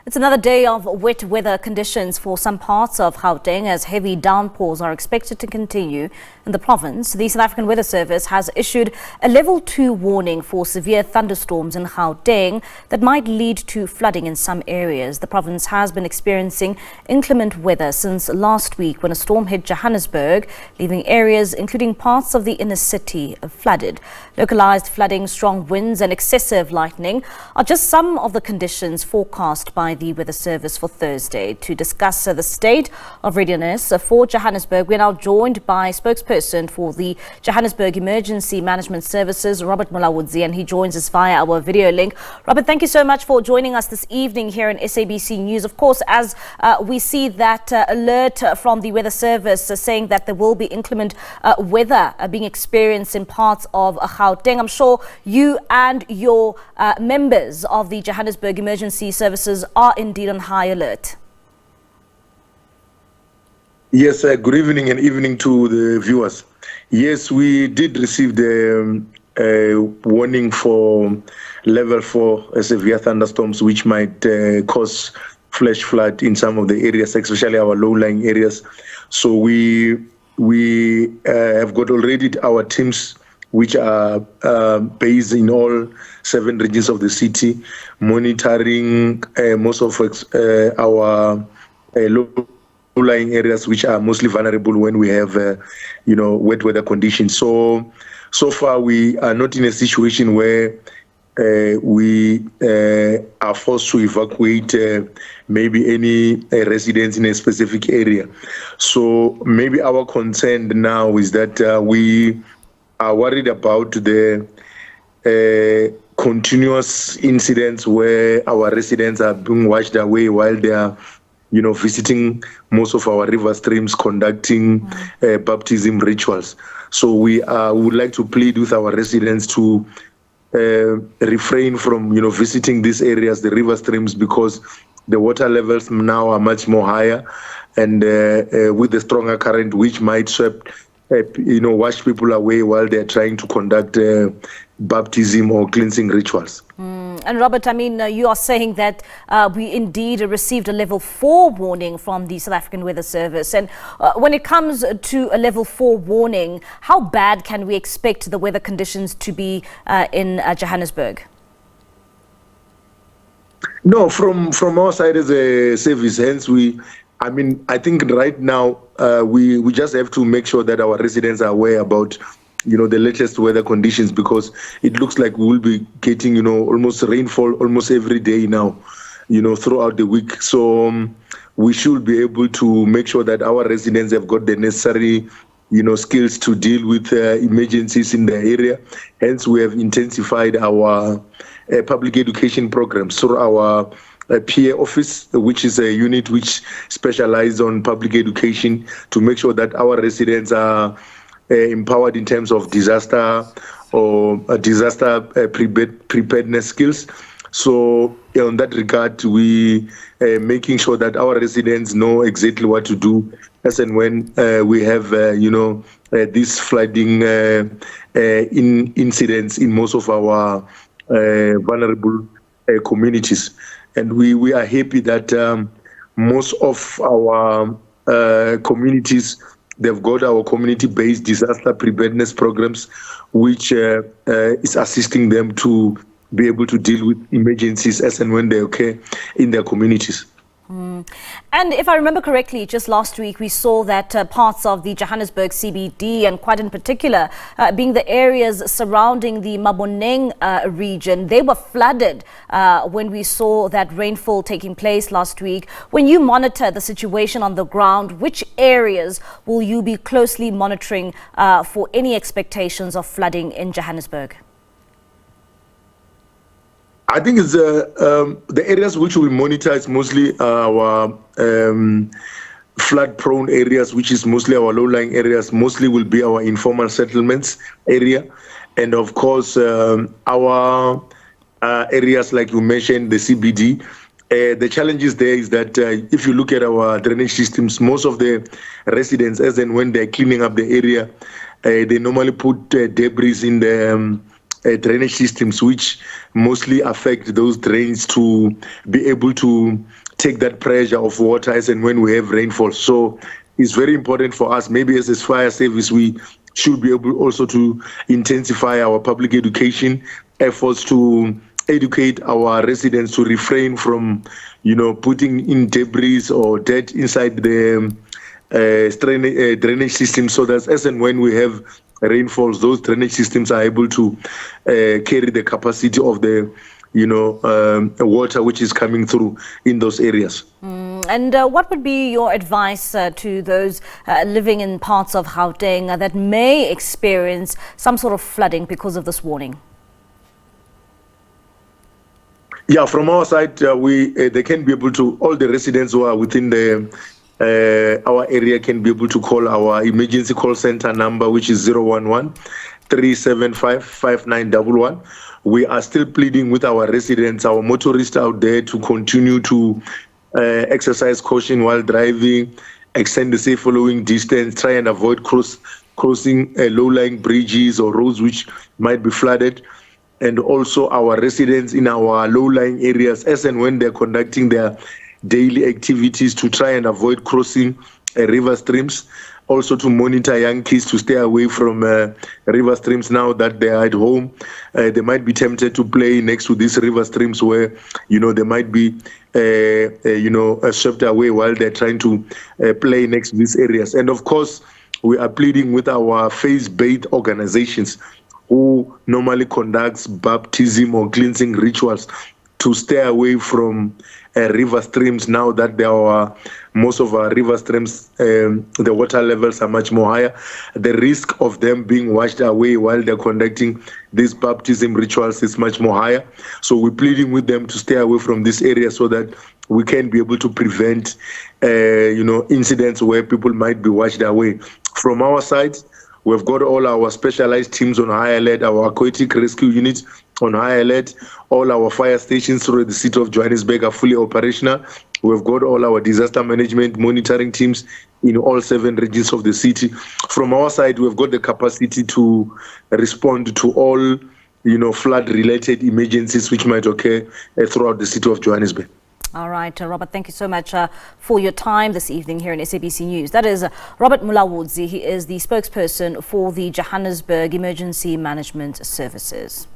It's another day of wet weather conditions for some parts of Gauteng as heavy downpours are expected to continue in the province. The South African Weather Service has issued a level 2 warning for severe thunderstorms in Gauteng that might lead to flooding in some areas. The province has been experiencing inclement weather since last week when a storm hit Johannesburg, leaving areas including parts of the inner city flooded. Localized flooding, strong winds and excessive lightning are just some of the conditions forecast by the Weather Service for Thursday. To discuss the state of readiness for Johannesburg, we are now joined by Spokesperson for the Johannesburg Emergency Management Services, Robert Mulaudzi, and he joins us via our video link. Robert, thank you so much for joining us this evening here in SABC News. Of course, as we see that alert from the Weather Service saying that there will be inclement weather being experienced in parts of Gauteng. I'm sure you and your members of the Johannesburg Emergency Services are indeed on high alert. Yes, good evening and evening to the viewers. Yes, we did receive the warning for level 4 severe thunderstorms, which might cause flash flood in some of the areas, especially our low-lying areas. So we have got already our teams which are based in all 7 regions of the city, monitoring most of our low-lying areas, which are mostly vulnerable when we have, wet weather conditions. So far, we are not in a situation where we are forced to evacuate maybe any residents in a specific area. So maybe our concern now is that we are worried about the continuous incidents where our residents are being washed away while they are, visiting most of our river streams, conducting baptism rituals. So we would like to plead with our residents to refrain from, visiting these areas, the river streams, because the water levels now are much more higher, and with the stronger current, which might sweep wash people away while they're trying to conduct baptism or cleansing rituals. And Robert, you are saying that we indeed received a level 4 warning from the South African Weather Service. And when it comes to a level 4 warning, how bad can we expect the weather conditions to be in Johannesburg? No, from our side as a service, hence I think right now we just have to make sure that our residents are aware about, the latest weather conditions, because it looks like we will be getting, almost rainfall almost every day now, throughout the week. So we should be able to make sure that our residents have got the necessary, skills to deal with emergencies in the area. Hence, we have intensified our public education programs through our PA office, which is a unit which specializes on public education, to make sure that our residents are empowered in terms of disaster or disaster preparedness skills. So in that regard, we making sure that our residents know exactly what to do as and when we have, these flooding incidents in most of our vulnerable communities. And we are happy that most of our communities, they've got our community-based disaster preparedness programs, which is assisting them to be able to deal with emergencies as and when they occur in their communities. And if I remember correctly, just last week we saw that parts of the Johannesburg CBD, and quite in particular being the areas surrounding the Maboneng region, they were flooded when we saw that rainfall taking place last week. When you monitor the situation on the ground, which areas will you be closely monitoring for any expectations of flooding in Johannesburg? I think it's the areas which we monitor is mostly our flood-prone areas, which is mostly our low-lying areas. Mostly will be our informal settlements area, and of course our areas like you mentioned, the CBD. The challenges there is that if you look at our drainage systems, most of the residents, as and when they're cleaning up the area, they normally put debris in the drainage systems, which mostly affect those drains to be able to take that pressure of water as and when we have rainfall. So it's very important for us, maybe as a fire service, we should be able also to intensify our public education efforts to educate our residents to refrain from, putting in debris or dirt inside the drainage system, so that as and when we have rainfalls, those drainage systems are able to carry the capacity of the water which is coming through in those areas. And what would be your advice to those living in parts of Gauteng that may experience some sort of flooding because of this warning? Yeah, from our side, they can be able to, all the residents who are within our area can be able to call our emergency call center number, which is 011-375-5911. We are still pleading with our residents, our motorists out there, to continue to exercise caution while driving, extend the safe following distance, try and avoid crossing low-lying bridges or roads which might be flooded. And also our residents in our low-lying areas, as and when they're conducting their daily activities, to try and avoid crossing river streams. Also to monitor young kids to stay away from river streams now that they are at home. They might be tempted to play next to these river streams where, they might be, swept away while they're trying to play next to these areas. And of course, we are pleading with our faith-based organizations who normally conducts baptism or cleansing rituals to stay away from river streams now that most of our river streams, the water levels are much more higher. The risk of them being washed away while they're conducting these baptism rituals is much more higher. So we're pleading with them to stay away from this area so that we can be able to prevent, incidents where people might be washed away. From our side, we've got all our specialized teams on high alert, our aquatic rescue units on high alert. All our fire stations through the city of Johannesburg are fully operational. We've got all our disaster management monitoring teams in all 7 regions of the city. From our side, we've got the capacity to respond to all, flood-related emergencies which might occur throughout the city of Johannesburg. All right, Robert, thank you so much for your time this evening here in SABC News. That is Robert Mulaudzi. He is the spokesperson for the Johannesburg Emergency Management Services.